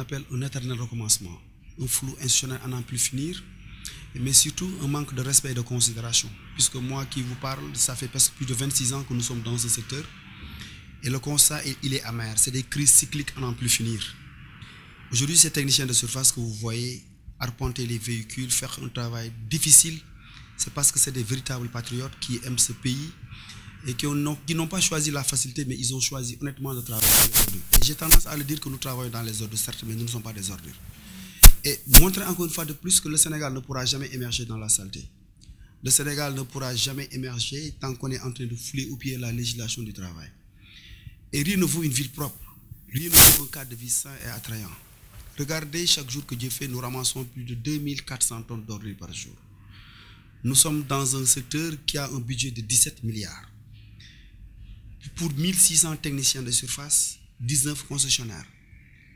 appelle un éternel recommencement, un flou institutionnel à n'en plus finir, mais surtout un manque de respect et de considération. Puisque moi qui vous parle, ça fait presque plus de 26 ans que nous sommes dans ce secteur, et le constat, il est amer. C'est des crises cycliques à n'en plus finir. Aujourd'hui, ces techniciens de surface que vous voyez arpenter les véhicules, faire un travail difficile, c'est parce que c'est des véritables patriotes qui aiment ce pays et qui n'ont pas choisi la facilité, mais ils ont choisi honnêtement de travailler dans les ordures. J'ai tendance à le dire que nous travaillons dans les ordures, certes, mais nous ne sommes pas des ordures. Et montrer encore une fois de plus que le Sénégal ne pourra jamais émerger dans la saleté. Le Sénégal ne pourra jamais émerger tant qu'on est en train de fouler au pied la législation du travail. Et rien ne vaut une ville propre, rien ne vaut un cadre de vie sain et attrayant. Regardez, chaque jour que Dieu fait, nous ramassons plus de 2400 tonnes d'ordures par jour. Nous sommes dans un secteur qui a un budget de 17 milliards. Pour 1600 techniciens de surface, 19 concessionnaires.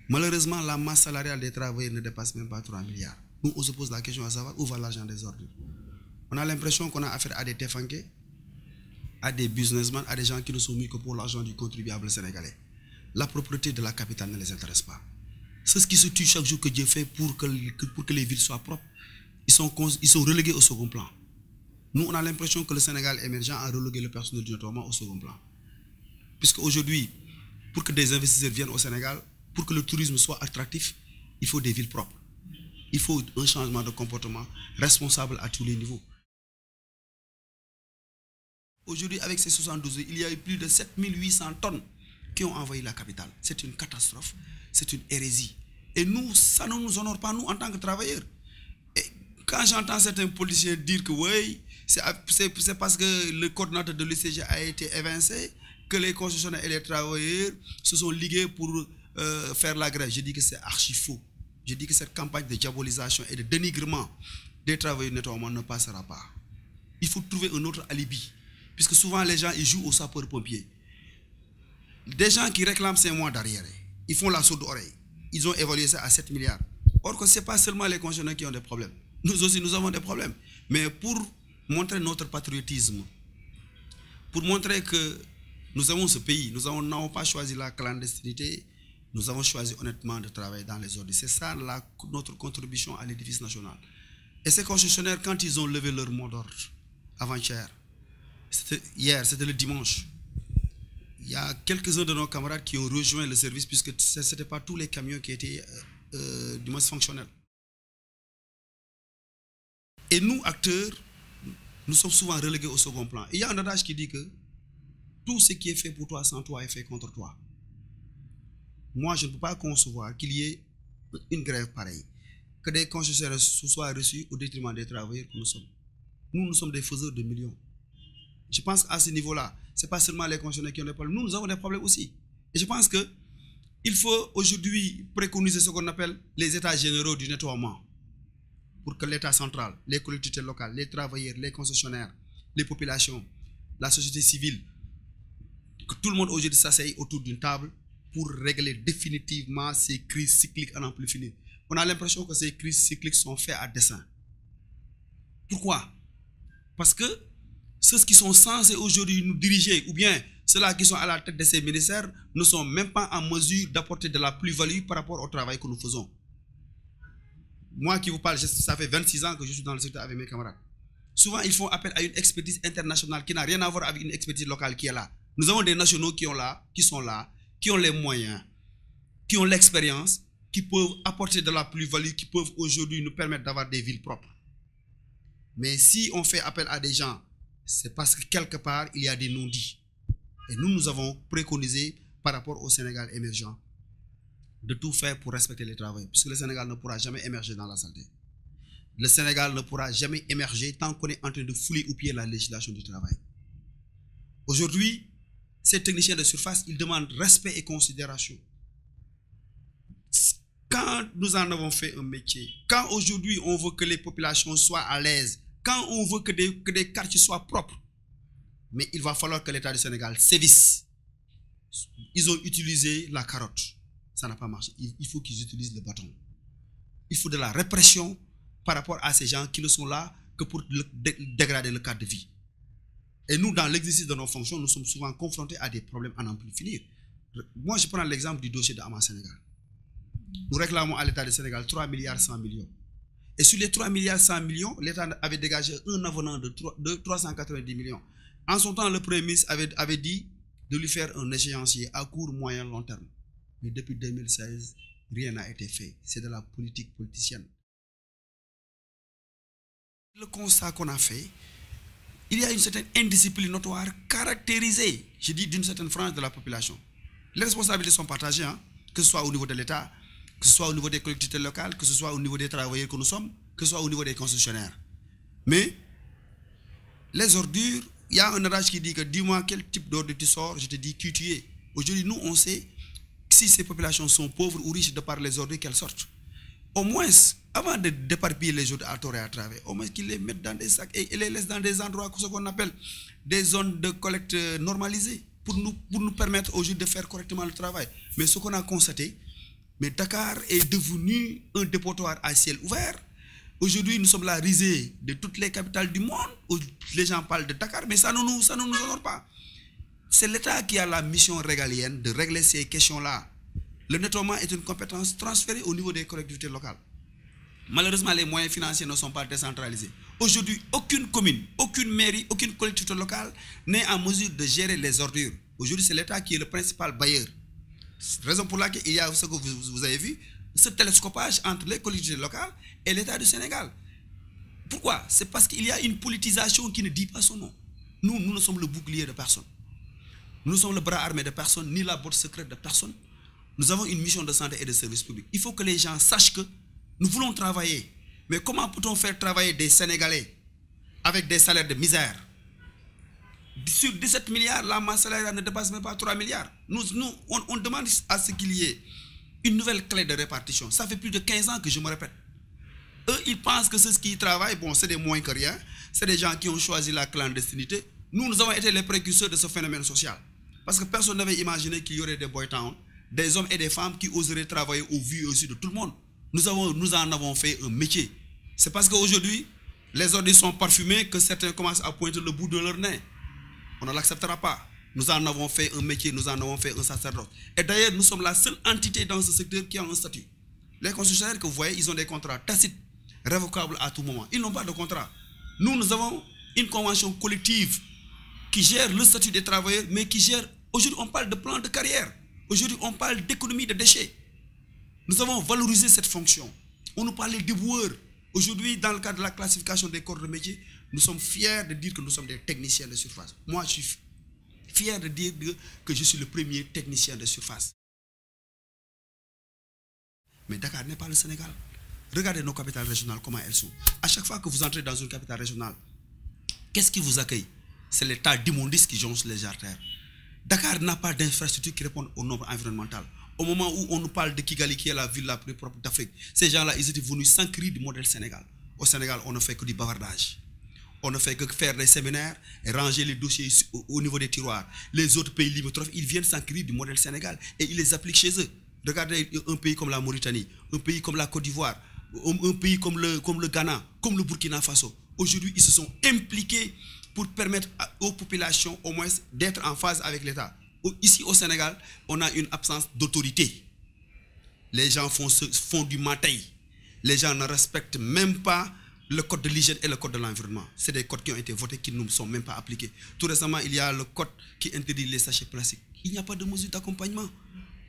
Malheureusement, la masse salariale des travailleurs ne dépasse même pas 3 milliards. Nous, on se pose la question à savoir où va l'argent des ordures. On a l'impression qu'on a affaire à des tefanké, à des businessmen, à des gens qui ne sont mis que pour l'argent du contribuable sénégalais. La propreté de la capitale ne les intéresse pas. C'est ce qui se tue chaque jour que Dieu fait pour que les villes soient propres. Ils sont relégués au second plan. Nous, on a l'impression que le Sénégal émergent a relégué le personnel du nettoiement au second plan. Puisque aujourd'hui, pour que des investisseurs viennent au Sénégal, pour que le tourisme soit attractif, il faut des villes propres. Il faut un changement de comportement responsable à tous les niveaux. Aujourd'hui, avec ces 72 heures, il y a eu plus de 7800 tonnes qui ont envahi la capitale. C'est une catastrophe, c'est une hérésie. Et nous, ça ne nous honore pas, nous, en tant que travailleurs. Et quand j'entends certains policiers dire que oui, c'est parce que le coordinateur de l'UCG a été évincé, que les concessionnaires et les travailleurs se sont ligués pour faire la grève. Je dis que c'est archi faux. Je dis que cette campagne de diabolisation et de dénigrement des travailleurs nettoiement ne passera pas. Il faut trouver un autre alibi. Puisque souvent les gens ils jouent aux sapeurs-pompiers. Des gens qui réclament 5 mois d'arrière, ils font la sourde oreille. Ils ont évalué ça à 7 milliards. Or que ce n'est pas seulement les concessionnaires qui ont des problèmes. Nous aussi, nous avons des problèmes. Mais pour montrer notre patriotisme, pour montrer que nous avons ce pays, nous n'avons pas choisi la clandestinité, nous avons choisi honnêtement de travailler dans les ordures. C'est ça notre contribution à l'édifice national. Et ces concessionnaires, quand ils ont levé leur mot d'ordre, avant-hier, hier, c'était le dimanche, il y a quelques-uns de nos camarades qui ont rejoint le service puisque ce n'étaient pas tous les camions qui étaient du moins fonctionnels. Et nous, acteurs, nous sommes souvent relégués au second plan. Et il y a un adage qui dit que tout ce qui est fait pour toi sans toi est fait contre toi. Moi, je ne peux pas concevoir qu'il y ait une grève pareille, que des concessionnaires soient reçus au détriment des travailleurs que nous sommes. Nous sommes des faiseurs de millions. Je pense qu'à ce niveau-là, ce n'est pas seulement les concessionnaires qui ont des problèmes. Nous avons des problèmes aussi. Et je pense qu'il faut aujourd'hui préconiser ce qu'on appelle les états généraux du nettoiement. Pour que l'État central, les collectivités locales, les travailleurs, les concessionnaires, les populations, la société civile, que tout le monde aujourd'hui s'asseye autour d'une table pour régler définitivement ces crises cycliques à n'en plus finir. On a l'impression que ces crises cycliques sont faites à dessein. Pourquoi? Parce que ceux qui sont censés aujourd'hui nous diriger, ou bien ceux-là qui sont à la tête de ces ministères, ne sont même pas en mesure d'apporter de la plus-value par rapport au travail que nous faisons. Moi qui vous parle, ça fait 26 ans que je suis dans le secteur avec mes camarades. Souvent, ils font appel à une expertise internationale qui n'a rien à voir avec une expertise locale qui est là. Nous avons des nationaux qui sont là, qui ont les moyens, qui ont l'expérience, qui peuvent apporter de la plus-value, qui peuvent aujourd'hui nous permettre d'avoir des villes propres. Mais si on fait appel à des gens, c'est parce que quelque part, il y a des non-dits. Et nous avons préconisé par rapport au Sénégal émergent de tout faire pour respecter les travailleurs, puisque le Sénégal ne pourra jamais émerger dans la santé. Le Sénégal ne pourra jamais émerger tant qu'on est en train de fouler au pied la législation du travail. Aujourd'hui, ces techniciens de surface, ils demandent respect et considération. Quand nous en avons fait un métier, quand aujourd'hui on veut que les populations soient à l'aise, quand on veut que des quartiers soient propres, mais il va falloir que l'État du Sénégal sévisse. Ils ont utilisé la carotte. Ça n'a pas marché. Il faut qu'ils utilisent le bâton. Il faut de la répression par rapport à ces gens qui ne sont là que pour dégrader le cadre de vie. Et nous, dans l'exercice de nos fonctions, nous sommes souvent confrontés à des problèmes à n'en plus finir. Moi, je prends l'exemple du dossier de Ama Sénégal. nous réclamons à l'État du Sénégal 3 milliards 100 millions. Et sur les 3 milliards 100 millions, l'État avait dégagé un avenant de 390 millions. En son temps, le Premier ministre avait dit de lui faire un échéancier à court, moyen, long terme. Mais depuis 2016, rien n'a été fait. C'est de la politique politicienne. Le constat qu'on a fait, il y a une certaine indiscipline notoire caractérisée, je dis, d'une certaine frange de la population. Les responsabilités sont partagées, hein, que ce soit au niveau de l'État, que ce soit au niveau des collectivités locales, que ce soit au niveau des travailleurs que nous sommes, que ce soit au niveau des concessionnaires. Mais les ordures, il y a un adage qui dit que dis-moi quel type d'ordure tu sors, je te dis qui tu es. Aujourd'hui, nous, on sait si ces populations sont pauvres ou riches de par les ordures qu'elles sortent. Au moins, avant de d'éparpiller les ordures à tort et à travers, au moins qu'ils les mettent dans des sacs et les laissent dans des endroits, ce qu'on appelle des zones de collecte normalisées, pour nous permettre aujourd'hui de faire correctement le travail. Mais ce qu'on a constaté, mais Dakar est devenu un dépotoir à ciel ouvert. Aujourd'hui, nous sommes la risée de toutes les capitales du monde, où les gens parlent de Dakar, mais ça ne nous honore pas. C'est l'État qui a la mission régalienne de régler ces questions-là. Le nettoiement est une compétence transférée au niveau des collectivités locales. Malheureusement, les moyens financiers ne sont pas décentralisés. Aujourd'hui, aucune commune, aucune mairie, aucune collectivité locale n'est en mesure de gérer les ordures. Aujourd'hui, c'est l'État qui est le principal bailleur. Raison pour laquelle il y a ce que vous avez vu, ce télescopage entre les collectivités locales et l'État du Sénégal. Pourquoi? C'est parce qu'il y a une politisation qui ne dit pas son nom. Nous ne sommes le bouclier de personne. Nous ne sommes le bras armé de personne, ni la botte secrète de personne. Nous avons une mission de santé et de service public. Il faut que les gens sachent que nous voulons travailler. Mais comment peut-on faire travailler des Sénégalais avec des salaires de misère? Sur 17 milliards, la masse salariale ne dépasse même pas 3 milliards. On demande à ce qu'il y ait une nouvelle clé de répartition. Ça fait plus de 15 ans que je me répète. Eux, ils pensent que ceux qui travaillent, bon, c'est des moins que rien. C'est des gens qui ont choisi la clandestinité. Nous avons été les précurseurs de ce phénomène social. Parce que personne n'avait imaginé qu'il y aurait des boy towns, des hommes et des femmes qui oseraient travailler au vu aussi de tout le monde. Nous en avons fait un métier. C'est parce qu'aujourd'hui, les ordures sont parfumés que certains commencent à pointer le bout de leur nez. On ne l'acceptera pas. Nous en avons fait un métier, nous en avons fait un sacerdoce. Et d'ailleurs, nous sommes la seule entité dans ce secteur qui a un statut. Les concessionnaires que vous voyez, ils ont des contrats tacites, révocables à tout moment. Ils n'ont pas de contrat. Nous avons une convention collective qui gère le statut des travailleurs, mais qui gère... Aujourd'hui, on parle de plan de carrière. Aujourd'hui, on parle d'économie de déchets. Nous avons valorisé cette fonction. On nous parlait d'éboueurs. Aujourd'hui, dans le cadre de la classification des corps de métier, nous sommes fiers de dire que nous sommes des techniciens de surface. Moi, je suis fier de dire que je suis le premier technicien de surface. Mais Dakar n'est pas le Sénégal. Regardez nos capitales régionales, comment elles sont. À chaque fois que vous entrez dans une capitale régionale, qu'est-ce qui vous accueille? C'est l'état d'immondice qui jonche les artères. Dakar n'a pas d'infrastructure qui répondent au nombre environnemental. Au moment où on nous parle de Kigali, qui est la ville la plus propre d'Afrique, ces gens-là, ils étaient venus s'enquérir du modèle Sénégal. Au Sénégal, on ne fait que du bavardage. On ne fait que faire des séminaires et ranger les dossiers au niveau des tiroirs. Les autres pays limitrophes, ils viennent s'enquérir du modèle Sénégal et ils les appliquent chez eux. Regardez un pays comme la Mauritanie, un pays comme la Côte d'Ivoire, un pays comme le Ghana, comme le Burkina Faso. Aujourd'hui, ils se sont impliqués pour permettre aux populations au moins d'être en phase avec l'État. Ici au Sénégal, on a une absence d'autorité. Les gens font du matai. Les gens ne respectent même pas le code de l'hygiène et le code de l'environnement. C'est des codes qui ont été votés qui ne sont même pas appliqués. Tout récemment, il y a le code qui interdit les sachets plastiques. Il n'y a pas de mesure d'accompagnement.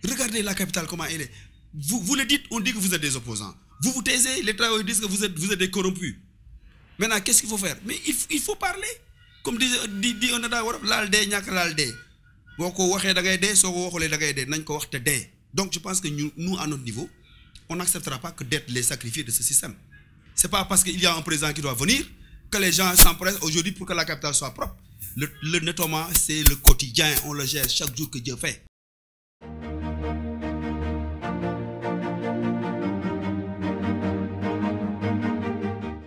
Regardez la capitale, comment elle est. Vous le dites, on dit que vous êtes des opposants. Vous vous taisez, les travailleurs disent que vous êtes des corrompus. Maintenant, qu'est-ce qu'il faut faire? Mais il faut parler. Comme dit on a donc je pense que nous, à notre niveau, on n'acceptera pas que d'être les sacrifiés de ce système. Ce n'est pas parce qu'il y a un président qui doit venir que les gens s'empressent aujourd'hui pour que la capitale soit propre. Le nettoiement, c'est le quotidien, on le gère chaque jour que Dieu fait.